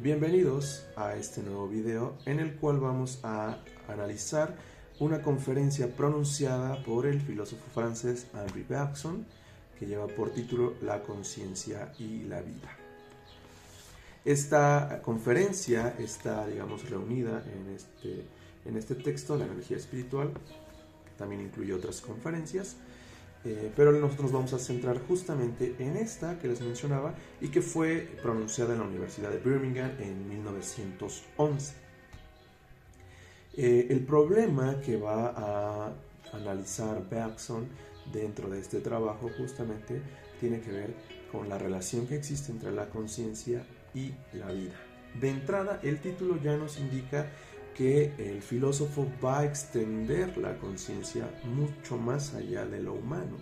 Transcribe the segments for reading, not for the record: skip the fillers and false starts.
Bienvenidos a este nuevo video en el cual vamos a analizar una conferencia pronunciada por el filósofo francés Henri Bergson que lleva por título La conciencia y la vida. Esta conferencia está, reunida en este texto, La energía espiritual. También incluye otras conferencias, pero nosotros nos vamos a centrar justamente en esta que les mencionaba y que fue pronunciada en la Universidad de Birmingham en 1911. El problema que va a analizar Bergson dentro de este trabajo justamente tiene que ver con la relación que existe entre la conciencia y la vida. De entrada, el título ya nos indica que el filósofo va a extender la conciencia mucho más allá de lo humano.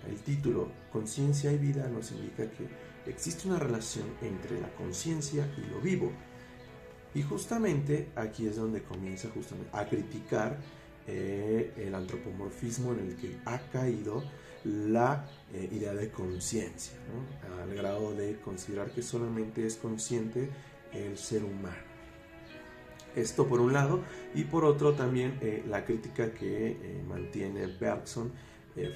El título Conciencia y vida nos indica que existe una relación entre la conciencia y lo vivo. Y justamente aquí es donde comienza a criticar el antropomorfismo en el que ha caído la idea de conciencia, ¿no? Al grado de considerar que solamente es consciente el ser humano. Esto por un lado, y por otro también la crítica que mantiene Bergson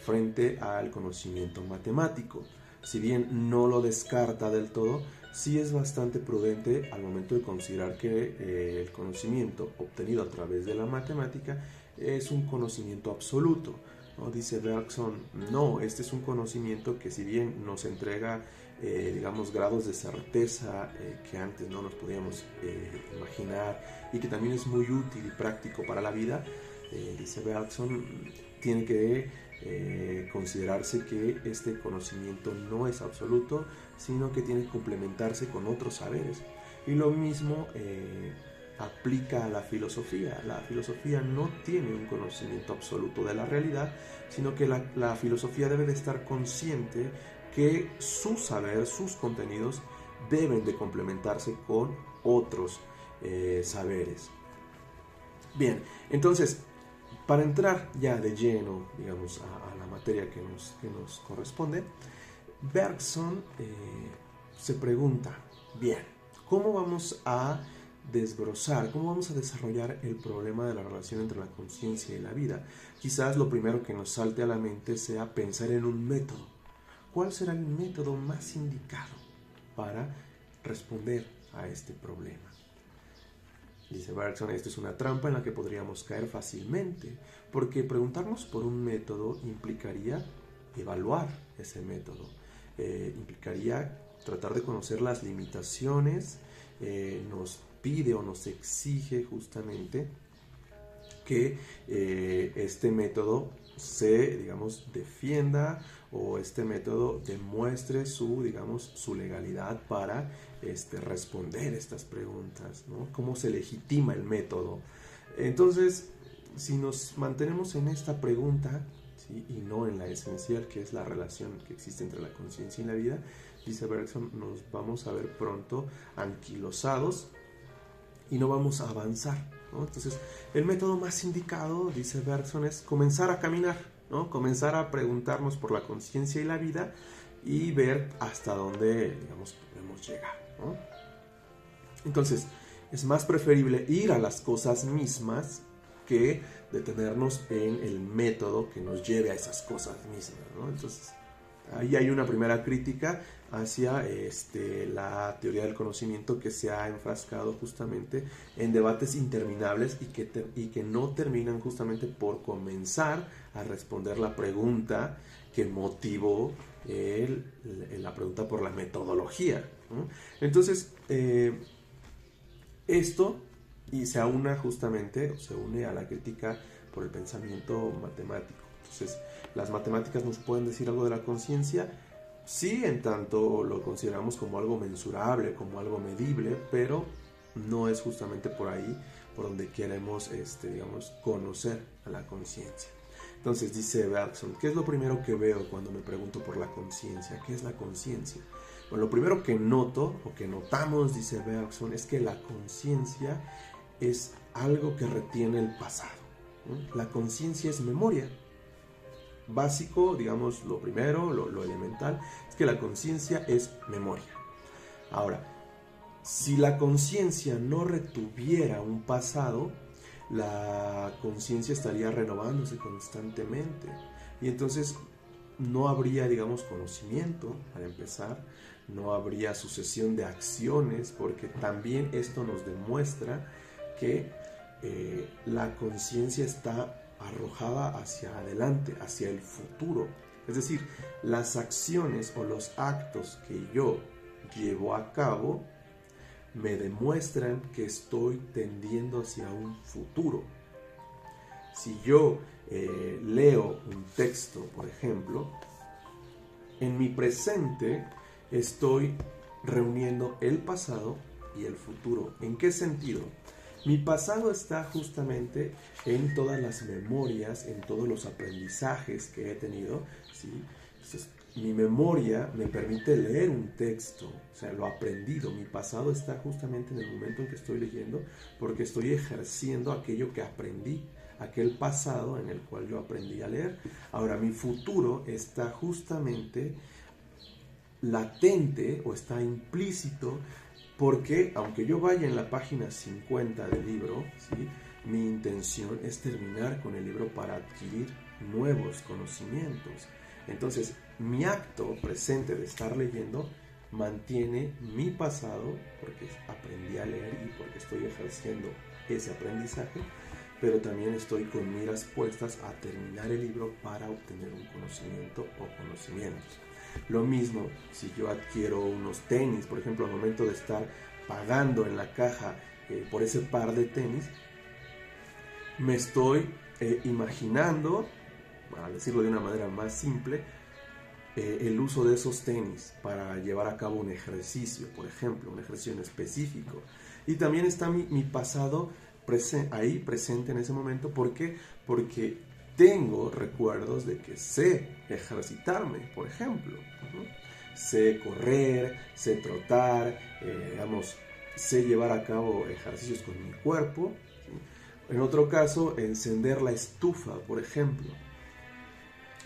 frente al conocimiento matemático. Si bien no lo descarta del todo, sí es bastante prudente al momento de considerar que el conocimiento obtenido a través de la matemática es un conocimiento absoluto, ¿no? Dice Bergson, no, este es un conocimiento que si bien nos entrega grados de certeza que antes no nos podíamos imaginar y que también es muy útil y práctico para la vida, dice Bergson, tiene que considerarse que este conocimiento no es absoluto, sino que tiene que complementarse con otros saberes. Y lo mismo aplica a la filosofía. La filosofía no tiene un conocimiento absoluto de la realidad, sino que la filosofía debe de estar consciente que su saber, sus contenidos deben de complementarse con otros saberes. Bien, entonces, para entrar ya de lleno, a la materia que nos corresponde, Bergson se pregunta, bien, ¿cómo vamos a desbrozar, cómo vamos a desarrollar el problema de la relación entre la conciencia y la vida? Quizás lo primero que nos salte a la mente sea pensar en un método. ¿Cuál será el método más indicado para responder a este problema? Dice Bergson, esto es una trampa en la que podríamos caer fácilmente, porque preguntarnos por un método implicaría evaluar ese método, implicaría tratar de conocer las limitaciones, nos pide o nos exige justamente que este método se, defienda o este método demuestre su legalidad para responder estas preguntas, ¿no? ¿Cómo se legitima el método? Entonces, si nos mantenemos en esta pregunta, ¿sí?, y no en la esencial, que es la relación que existe entre la conciencia y la vida, dice Bergson, nos vamos a ver pronto anquilosados y no vamos a avanzar, ¿no? Entonces, el método más indicado, dice Bergson, es comenzar a caminar, ¿no? Comenzar a preguntarnos por la conciencia y la vida y ver hasta dónde, podemos llegar, ¿no? Entonces, es más preferible ir a las cosas mismas que detenernos en el método que nos lleve a esas cosas mismas, ¿no? Entonces, ahí hay una primera crítica hacia la teoría del conocimiento que se ha enfrascado justamente en debates interminables y que no terminan justamente por comenzar a responder la pregunta que motivó la pregunta por la metodología, ¿no? Entonces, esto y se une a la crítica por el pensamiento matemático. Entonces, las matemáticas nos pueden decir algo de la conciencia, sí, en tanto lo consideramos como algo mensurable, como algo medible, pero no es justamente por ahí por donde queremos, conocer a la conciencia. Entonces dice Bergson, ¿qué es lo primero que veo cuando me pregunto por la conciencia? ¿Qué es la conciencia? Bueno, lo primero que noto, o que notamos, dice Bergson, es que la conciencia es algo que retiene el pasado, ¿no? La conciencia es memoria. Básico, lo primero, lo elemental, es que la conciencia es memoria. Ahora, Si la conciencia no retuviera un pasado, la conciencia estaría renovándose constantemente. Y entonces no habría, digamos, conocimiento, para empezar, no habría sucesión de acciones, porque también esto nos demuestra que la conciencia está arrojada hacia adelante, hacia el futuro. Es decir, las acciones o los actos que yo llevo a cabo me demuestran que estoy tendiendo hacia un futuro. Si yo leo un texto, por ejemplo, en mi presente estoy reuniendo el pasado y el futuro. ¿En qué sentido? Mi pasado está justamente en todas las memorias, en todos los aprendizajes que he tenido, ¿sí? Entonces, mi memoria me permite leer un texto, o sea, lo aprendido. Mi pasado está justamente en el momento en que estoy leyendo, porque estoy ejerciendo aquello que aprendí, aquel pasado en el cual yo aprendí a leer. Ahora, mi futuro está justamente latente o está implícito, porque aunque yo vaya en la página 50 del libro, ¿sí?, mi intención es terminar con el libro para adquirir nuevos conocimientos. Entonces, mi acto presente de estar leyendo mantiene mi pasado, porque aprendí a leer y porque estoy ejerciendo ese aprendizaje, pero también estoy con miras puestas a terminar el libro para obtener un conocimiento o conocimientos. Lo mismo si yo adquiero unos tenis, por ejemplo, al momento de estar pagando en la caja por ese par de tenis, me estoy imaginando, para decirlo de una manera más simple, el uso de esos tenis para llevar a cabo un ejercicio, por ejemplo, un ejercicio en específico. Y también está mi pasado ahí presente en ese momento. ¿Por qué? Porque tengo recuerdos de que sé ejercitarme, por ejemplo. Sé correr, sé trotar, sé llevar a cabo ejercicios con mi cuerpo. ¿Sí? En otro caso, encender la estufa, por ejemplo.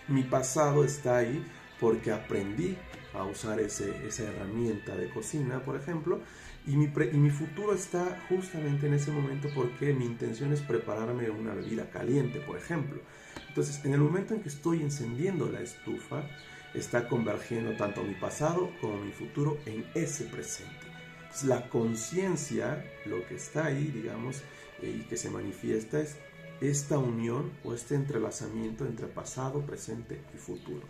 Mi pasado está ahí porque aprendí a usar esa herramienta de cocina, por ejemplo, y mi futuro está justamente en ese momento porque mi intención es prepararme una bebida caliente, por ejemplo. Entonces, en el momento en que estoy encendiendo la estufa, está convergiendo tanto mi pasado como mi futuro en ese presente. Entonces, la conciencia, lo que está ahí, digamos, y que se manifiesta es esta unión o este entrelazamiento entre pasado, presente y futuro.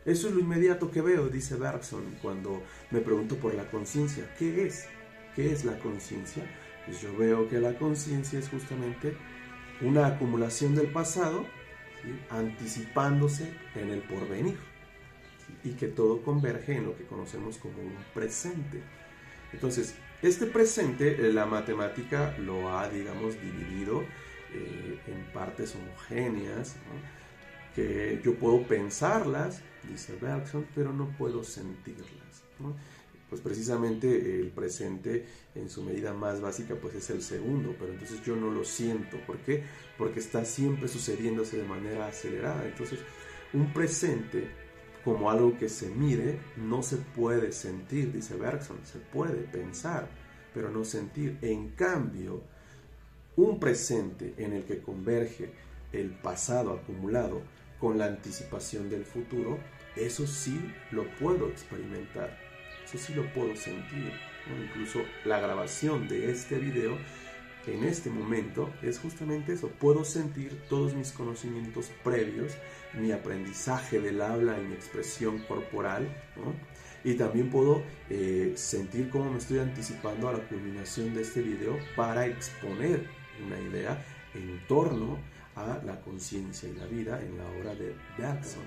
Eso es lo inmediato que veo, dice Bergson, cuando me pregunto por la conciencia. ¿Qué es? ¿Qué es la conciencia? Pues yo veo que la conciencia es justamente una acumulación del pasado, ¿sí?, anticipándose en el porvenir, ¿sí?, y que todo converge en lo que conocemos como un presente. Entonces, este presente, la matemática lo ha, digamos, dividido en partes homogéneas, ¿no?, que yo puedo pensarlas, dice Bergson, pero no puedo sentirlas, ¿no? Pues precisamente el presente en su medida más básica pues es el segundo, pero entonces yo no lo siento. ¿Por qué? Porque está siempre sucediéndose de manera acelerada. Entonces, un presente como algo que se mide no se puede sentir, dice Bergson. Se puede pensar, pero no sentir. En cambio, un presente en el que converge el pasado acumulado con la anticipación del futuro, eso sí lo puedo experimentar, eso sí lo puedo sentir, ¿no? Incluso la grabación de este video en este momento es justamente eso. Puedo sentir todos mis conocimientos previos, mi aprendizaje del habla y mi expresión corporal, ¿no? Y también puedo sentir cómo me estoy anticipando a la culminación de este video para exponer una idea en torno a la conciencia y la vida en la obra de Bergson.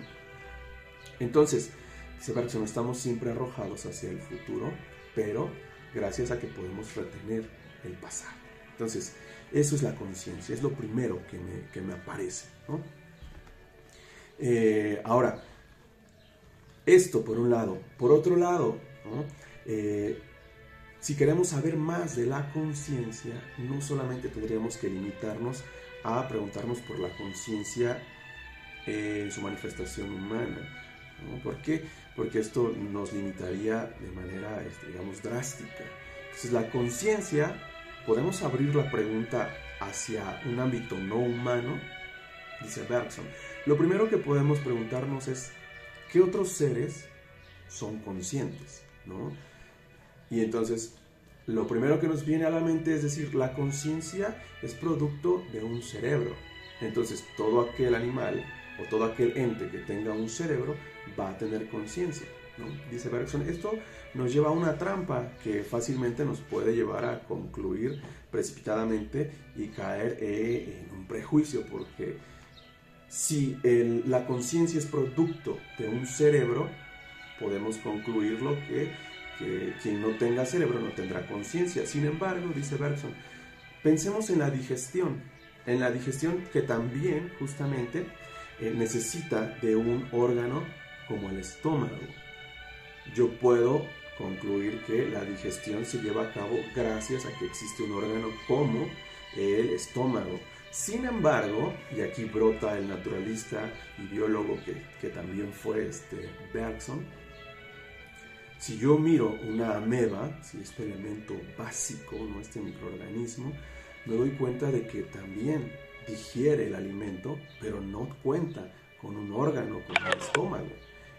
Entonces, dice Bergson, estamos siempre arrojados hacia el futuro, pero gracias a que podemos retener el pasado. Entonces, eso es la conciencia, es lo primero que me aparece, ¿no? Ahora, esto por un lado. Por otro lado, ¿no?, si queremos saber más de la conciencia, no solamente tendríamos que limitarnos a preguntarnos por la conciencia en su manifestación humana, ¿no? ¿Por qué? Porque esto nos limitaría de manera, digamos, drástica. Entonces la conciencia, podemos abrir la pregunta hacia un ámbito no humano, dice Bergson. Lo primero que podemos preguntarnos es, ¿qué otros seres son conscientes? ¿No? Y entonces, lo primero que nos viene a la mente es decir, la conciencia es producto de un cerebro. Entonces, todo aquel animal o todo aquel ente que tenga un cerebro va a tener conciencia, ¿no? Dice Bergson, esto nos lleva a una trampa que fácilmente nos puede llevar a concluir precipitadamente y caer en un prejuicio, porque si la conciencia es producto de un cerebro, podemos concluirlo que quien no tenga cerebro no tendrá conciencia. Sin embargo, dice Bergson, pensemos en la digestión que también justamente necesita de un órgano como el estómago. Yo puedo concluir que la digestión se lleva a cabo gracias a que existe un órgano como el estómago. Sin embargo, y aquí brota el naturalista y biólogo que también fue Bergson, si yo miro una ameba, si este elemento básico, ¿no? Este microorganismo, me doy cuenta de que también digiere el alimento, pero no cuenta con un órgano como el estómago.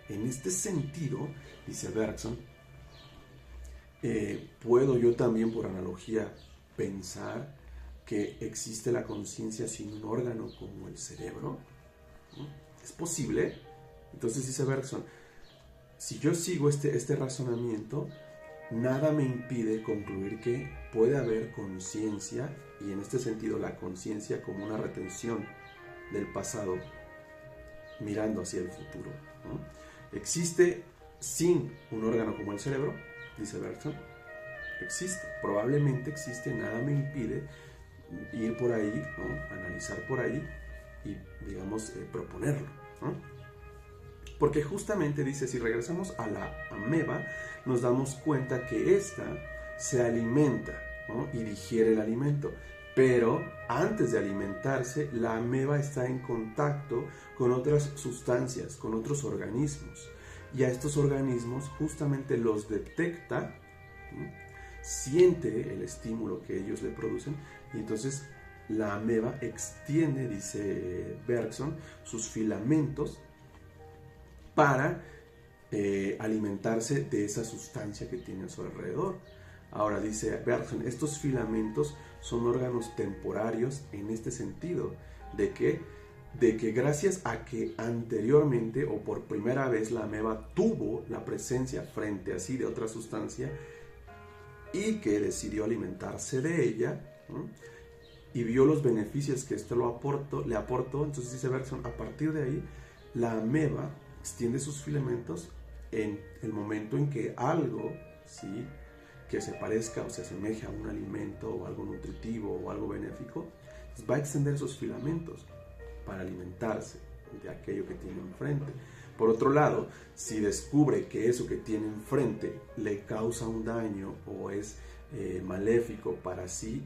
En este sentido, dice Bergson, puedo yo también por analogía pensar que existe la conciencia sin un órgano como el cerebro. ¿Es posible? Entonces dice Bergson, si yo sigo este razonamiento, nada me impide concluir que puede haber conciencia, y en este sentido la conciencia como una retención del pasado mirando hacia el futuro, ¿no? ¿Existe sin un órgano como el cerebro? Dice Bergson. Existe, probablemente existe, nada me impide ir por ahí, ¿no? Analizar por ahí y, digamos, proponerlo, ¿no? Porque justamente dice, si regresamos a la ameba, nos damos cuenta que ésta se alimenta, ¿no? Y digiere el alimento. Pero antes de alimentarse, la ameba está en contacto con otras sustancias, con otros organismos. Y a estos organismos justamente los detecta, ¿no? Siente el estímulo que ellos le producen, y entonces la ameba extiende, dice Bergson, sus filamentos para alimentarse de esa sustancia que tiene a su alrededor. Ahora dice Bergson, estos filamentos son órganos temporarios en este sentido, de que gracias a que anteriormente o por primera vez la ameba tuvo la presencia frente a sí de otra sustancia y que decidió alimentarse de ella, ¿no? Y vio los beneficios que esto le aportó, entonces dice Bergson, a partir de ahí la ameba extiende sus filamentos en el momento en que algo, ¿sí?, que se parezca o se asemeje a un alimento o algo nutritivo o algo benéfico, pues va a extender sus filamentos para alimentarse de aquello que tiene enfrente. Por otro lado, si descubre que eso que tiene enfrente le causa un daño o es maléfico para sí,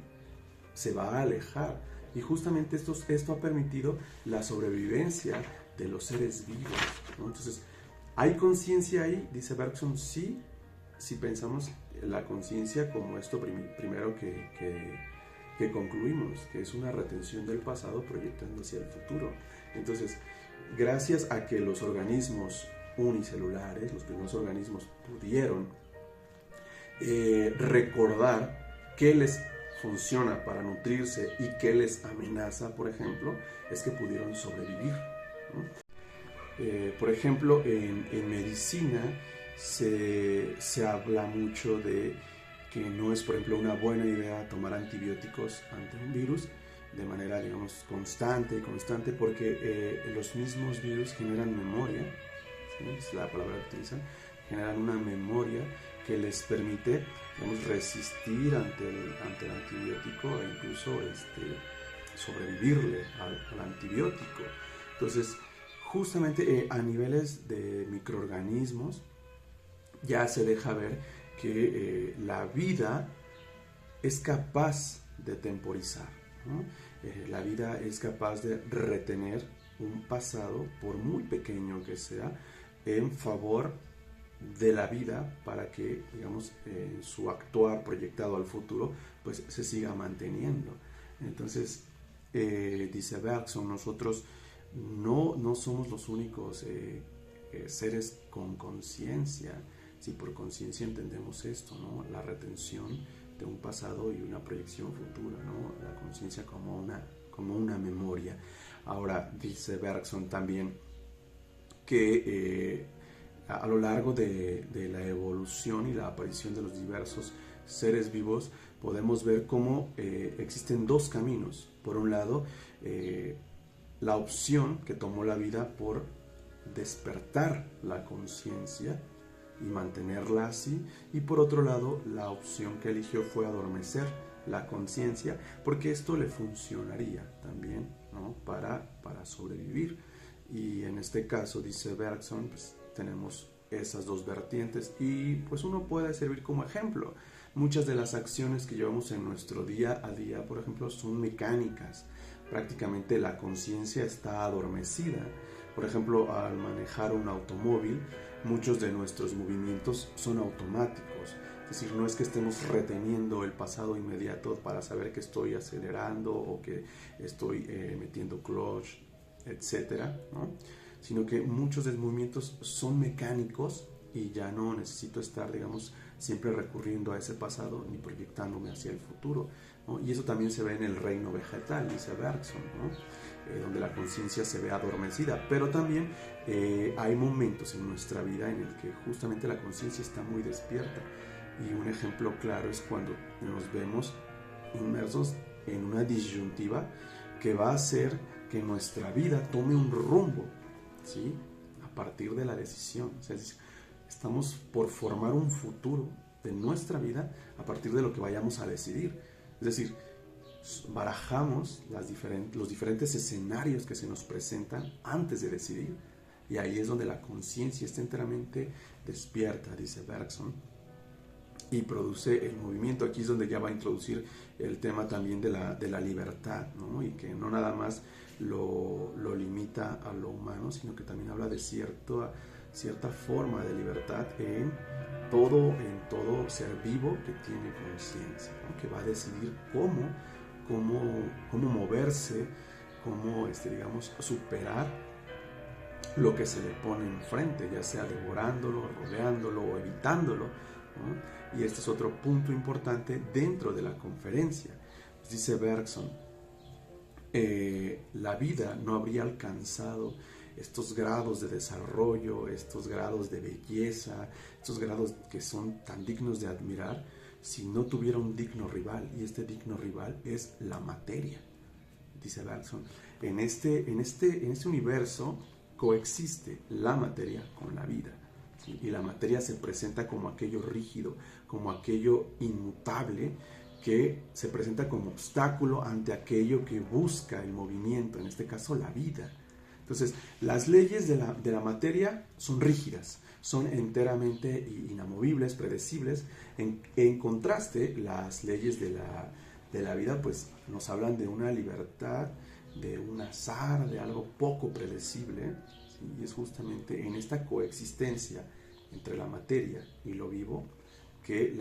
se va a alejar. Y justamente esto ha permitido la sobrevivencia de los seres vivos, ¿no? Entonces, ¿hay conciencia ahí? Dice Bergson, sí, si pensamos la conciencia como esto primero que concluimos, que es una retención del pasado proyectando hacia el futuro. Entonces, gracias a que los organismos unicelulares, los primeros organismos, pudieron recordar qué les funciona para nutrirse y qué les amenaza, por ejemplo, es que pudieron sobrevivir, ¿no? Por ejemplo, en medicina se habla mucho de que no es, por ejemplo, una buena idea tomar antibióticos ante un virus de manera, digamos, constante, porque los mismos virus generan memoria, ¿sí? Es la palabra que utilizan, generan una memoria que les permite, digamos, resistir ante el antibiótico e incluso sobrevivirle al antibiótico. Entonces, justamente a niveles de microorganismos ya se deja ver que la vida es capaz de temporizar, ¿no? La vida es capaz de retener un pasado, por muy pequeño que sea, en favor de la vida para que, digamos, su actuar proyectado al futuro, pues se siga manteniendo. Entonces, dice Bergson, nosotros no somos los únicos seres con conciencia. Si por conciencia entendemos esto, ¿no? La retención de un pasado y una proyección futura, ¿no? La conciencia como una memoria. Ahora, dice Bergson también que a lo largo de la evolución y la aparición de los diversos seres vivos, podemos ver cómo existen dos caminos. Por un lado, la opción que tomó la vida por despertar la conciencia y mantenerla así, y por otro lado, la opción que eligió fue adormecer la conciencia, porque esto le funcionaría también, ¿no? para sobrevivir. Y en este caso, dice Bergson, pues tenemos esas dos vertientes y pues uno puede servir como ejemplo. Muchas de las acciones que llevamos en nuestro día a día, por ejemplo, son mecánicas. Prácticamente la conciencia está adormecida. Por ejemplo, al manejar un automóvil, muchos de nuestros movimientos son automáticos. Es decir, no es que estemos reteniendo el pasado inmediato para saber que estoy acelerando o que estoy metiendo clutch, etcétera, ¿no? Sino que muchos de los movimientos son mecánicos y ya no necesito estar, digamos, siempre recurriendo a ese pasado ni proyectándome hacia el futuro, ¿no? Y eso también se ve en el reino vegetal, dice Bergson, ¿no? Donde la conciencia se ve adormecida, pero también hay momentos en nuestra vida en el que justamente la conciencia está muy despierta, y un ejemplo claro es cuando nos vemos inmersos en una disyuntiva que va a hacer que nuestra vida tome un rumbo, ¿sí? A partir de la decisión. O sea, estamos por formar un futuro de nuestra vida a partir de lo que vayamos a decidir. Es decir, barajamos los diferentes escenarios que se nos presentan antes de decidir, y ahí es donde la conciencia está enteramente despierta, dice Bergson, y produce el movimiento. Aquí es donde ya va a introducir el tema también de la libertad, ¿no? Y que no nada más lo limita a lo humano, sino que también habla de cierta forma de libertad en todo ser vivo que tiene conciencia, ¿no? Que va a decidir cómo moverse, cómo, digamos, superar lo que se le pone enfrente, ya sea devorándolo, rodeándolo o evitándolo, ¿no? Y este es otro punto importante dentro de la conferencia. Pues dice Bergson, la vida no habría alcanzado estos grados de desarrollo, estos grados de belleza, estos grados que son tan dignos de admirar, si no tuviera un digno rival, y este digno rival es la materia, dice Bergson. En este universo coexiste la materia con la vida, ¿sí? Y la materia se presenta como aquello rígido, como aquello inmutable, que se presenta como obstáculo ante aquello que busca el movimiento, en este caso la vida. Entonces, las leyes de la materia son rígidas, son enteramente inamovibles, predecibles. En contraste, las leyes de la vida pues nos hablan de una libertad, de un azar, de algo poco predecible, ¿sí? Y es justamente en esta coexistencia entre la materia y lo vivo que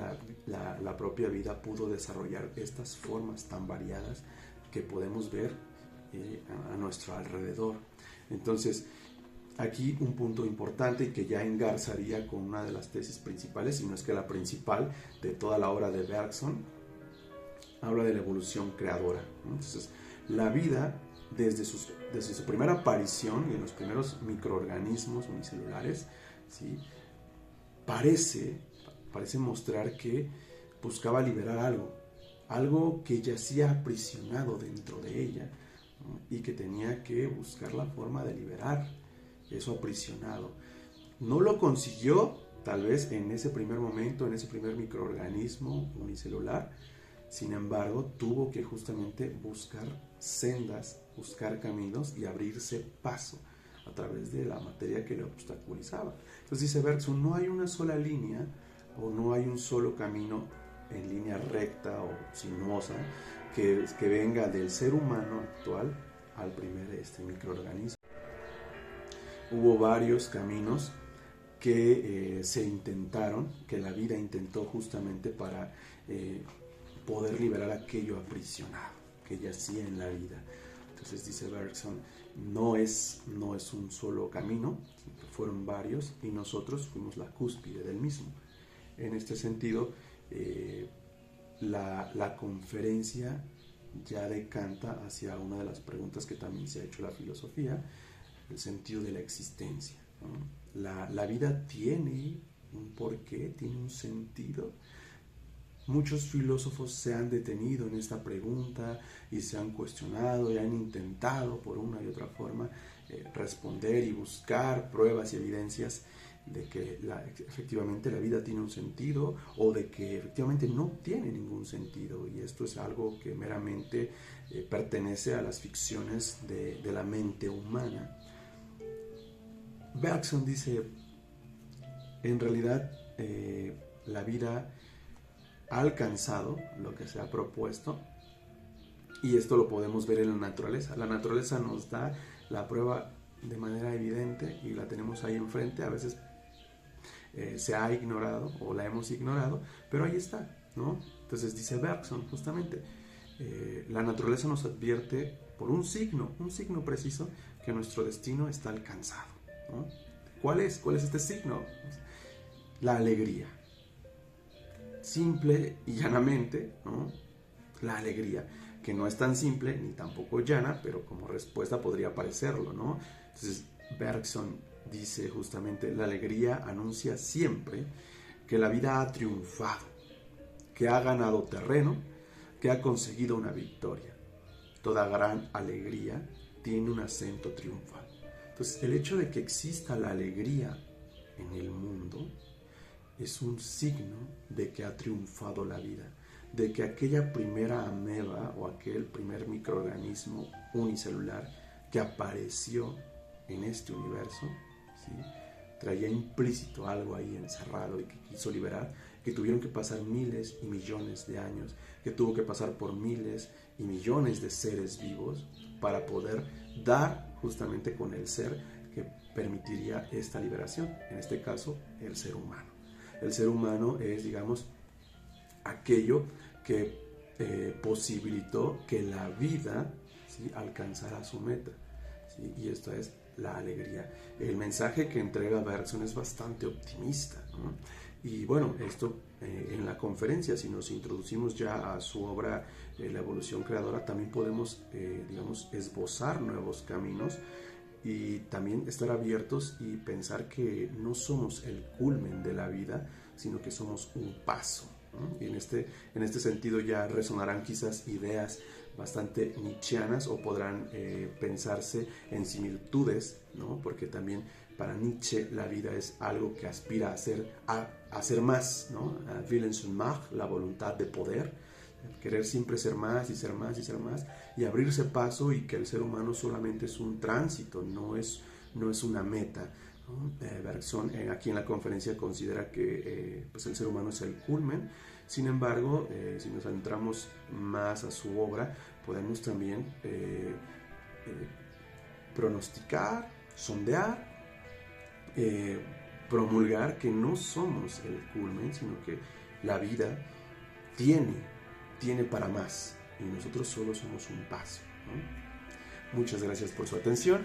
la propia vida pudo desarrollar estas formas tan variadas que podemos ver a nuestro alrededor. Entonces, aquí un punto importante y que ya engarzaría con una de las tesis principales, si no es que la principal de toda la obra de Bergson, habla de la evolución creadora, ¿no? Entonces, la vida, desde su primera aparición y en los primeros microorganismos unicelulares, ¿sí? parece mostrar que buscaba liberar algo que yacía aprisionado dentro de ella, ¿no? Y que tenía que buscar la forma de liberar eso aprisionado. No lo consiguió, tal vez en ese primer momento, en ese primer microorganismo unicelular. Sin embargo, tuvo que justamente buscar sendas, buscar caminos y abrirse paso a través de la materia que le obstaculizaba. Entonces dice Bergson, no hay una sola línea o no hay un solo camino en línea recta o sinuosa que venga del ser humano actual al primer microorganismo. Hubo varios caminos que que la vida intentó justamente para poder liberar aquello aprisionado que yacía en la vida. Entonces dice Bergson, no es un solo camino, fueron varios y nosotros fuimos la cúspide del mismo. En este sentido, la conferencia ya decanta hacia una de las preguntas que también se ha hecho la filosofía, el sentido de la existencia, ¿no? La vida tiene un porqué, tiene un sentido. Muchos filósofos se han detenido en esta pregunta y se han cuestionado y han intentado por una y otra forma responder y buscar pruebas y evidencias de que efectivamente la vida tiene un sentido o de que efectivamente no tiene ningún sentido, y esto es algo que meramente pertenece a las ficciones de la mente humana. Bergson dice, en realidad la vida ha alcanzado lo que se ha propuesto, y esto lo podemos ver en la naturaleza. La naturaleza nos da la prueba de manera evidente y la tenemos ahí enfrente. A veces se ha ignorado o la hemos ignorado, pero ahí está, ¿no? Entonces dice Bergson justamente, la naturaleza nos advierte por un signo preciso que nuestro destino está alcanzado, ¿no? ¿Cuál es este signo? La alegría. Simple y llanamente, ¿no? La alegría, que no es tan simple ni tampoco llana, pero como respuesta podría parecerlo, ¿no? Entonces Bergson dice justamente, la alegría anuncia siempre que la vida ha triunfado, que ha ganado terreno, que ha conseguido una victoria. Toda gran alegría tiene un acento triunfal. Entonces, el hecho de que exista la alegría en el mundo es un signo de que ha triunfado la vida, de que aquella primera ameba o aquel primer microorganismo unicelular que apareció en este universo, ¿sí?, traía implícito algo ahí encerrado y que quiso liberar, que tuvieron que pasar miles y millones de años, que tuvo que pasar por miles y millones de seres vivos para poder dar justamente con el ser que permitiría esta liberación, en este caso el ser humano. El ser humano es, digamos, aquello que posibilitó que la vida, ¿sí?, alcanzara su meta, ¿sí? Y esto es la alegría. El mensaje que entrega Bergson es bastante optimista, ¿no? Y bueno, esto en la conferencia, si nos introducimos ya a su obra La evolución creadora, también podemos, digamos, esbozar nuevos caminos y también estar abiertos y pensar que no somos el culmen de la vida, sino que somos un paso, ¿no? Y en este sentido ya resonarán quizás ideas bastante nietzscheanas o podrán pensarse en similitudes, ¿no? Porque también para Nietzsche la vida es algo que aspira a ser más, ¿no? Willen zur Macht, la voluntad de poder, querer siempre ser más y ser más y ser más y abrirse paso, y que el ser humano solamente es un tránsito, no es una meta, ¿no? Bergson aquí en la conferencia considera que pues el ser humano es el culmen. Sin embargo, si nos adentramos más a su obra, podemos también pronosticar, sondear, promulgar que no somos el culmen, sino que la vida tiene para más y nosotros solo somos un paso, ¿no? Muchas gracias por su atención.